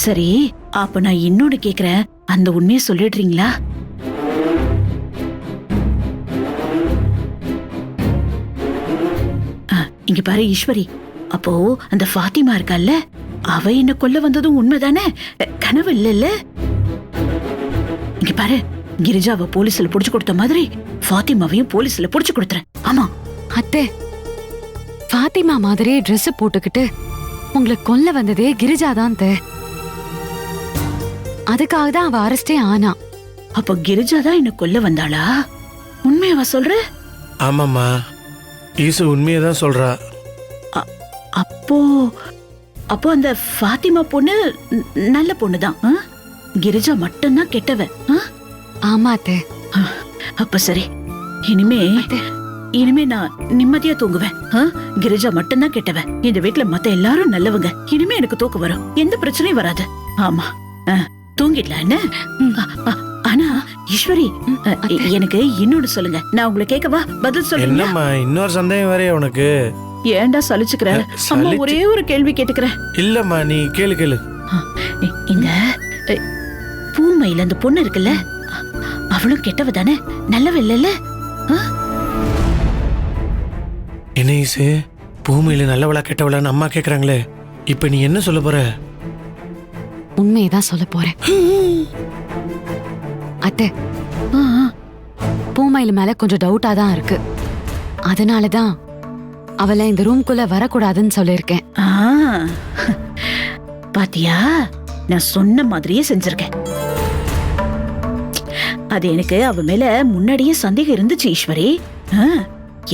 சரி, அப்ப நான் இன்னொன்னு கேக்குறேன், அந்த உண்மையை சொல்லிடுறீங்களா? இங்க பாரு ஈஸ்வரி, அப்போ அந்த ஃபாத்திமா இருக்கால்ல, அவ என்ன கொல்ல வந்ததும் உண்மைதானே? கனவு இல்லல்ல? இங்க பாரு, கிரிஜாவை போலீஸ்ல புடிச்சு கொடுத்த மாதிரி ஃபாத்திமாவையும் போலீஸ்ல புடிச்சு கொடுத்துறேன். ஆமா அத்தை, ஃபாத்திமா மாதிரி ட்ரெஸ் போட்டுக்கிட்டு உங்களை கொல்ல வந்ததே கிரிஜாதான். அதுக்காக தான் அவ அரெஸ்டே ஆனா. அப்ப கிரிஜா தான் என்ன கொல்ல வந்தாளா? உண்மையாவா சொல்ற? ஆமாம்மா, ஈசு உண்மையதான் சொல்றா. அப்போ அப்போ அந்த ஃபாத்திமா பொண்ணு நல்ல பொண்ணுதான். கிரிஜா மட்டும்தான் கெட்டவ. ஆமா அத்தை. அப்ப சரி, இனிமே நான் நிம்மதியா தூங்குவேன். கிரிஜா மட்டும்தான் கெட்டவ, இந்த வீட்டுல மத்த எல்லாரும் நல்லவங்க. இனிமே எனக்கு தூக்கம் வரும், எந்த பிரச்சனையும் வராது. ஆமா, தூங்கிடலாம் என்ன? ஆனா ஈஸ்வரி, எனக்கு இன்னொன்னு சொல்லுங்க. நான் உங்களை கேட்கவா? பதில் சொல்லுங்க. என்னம்மா இன்னொரு சந்தேகம் வேற உனக்கு? ஏன்டா சலிச்சுக்கிற? அம்மா ஒரே ஒரு கேள்வி கேட்டுக்கிறேன். இல்லம்மா, நீ கேளு கேளு. இந்த பூமையில அந்த பொண்ணு இருக்குல்ல, அவளும் கெட்டவ தானே, நல்லவ இல்லல்ல? என்ன ஈசு, பூமியில நல்லவளா கெட்டவளான்னு அம்மா கேக்குறாங்களே, இப்ப நீ என்ன சொல்ல போற? உண்மையதான் சொல்ல போறேன் அத்தை. பூமையில மேல கொஞ்சம் டவுட்டா தான் இருக்கு. அதனாலதான் அவளை இந்த ரூம்குள்ள வரக்கூடாதுன்னு சொல்லிருக்கேன். பாத்தியா, நான் சொன்ன மாதிரியே செஞ்சிருக்கேன். அது எனக்கு அவ மேல முன்னாடியே சந்தேகம் இருந்துச்சு ஈஸ்வரி.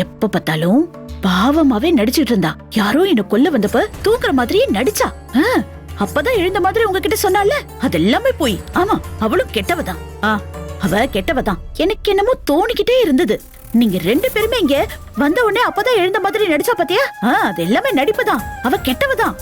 எப்ப பார்த்தாலும் பாவமாவே நடிச்சிட்டு இருந்தா. யாரோ என்ன கொல்ல வந்தப்ப தூங்குற மாதிரியே நடிச்சா. அப்பதான் எழுந்த மாதிரி உங்ககிட்ட சொன்னால, அது எல்லாமே போய். ஆமா, அவளும் கெட்டவதான். அவ கெட்டவதான். எனக்கு என்னமோ தோணிக்கிட்டே இருந்தது. நீங்க ரெண்டு பேருமே இங்க வந்த உடனே அப்பதான் எழுந்த மாதிரி நடிச்சா பாத்தியா? அது எல்லாமே நடிப்புதான். அவ கெட்டவதான்.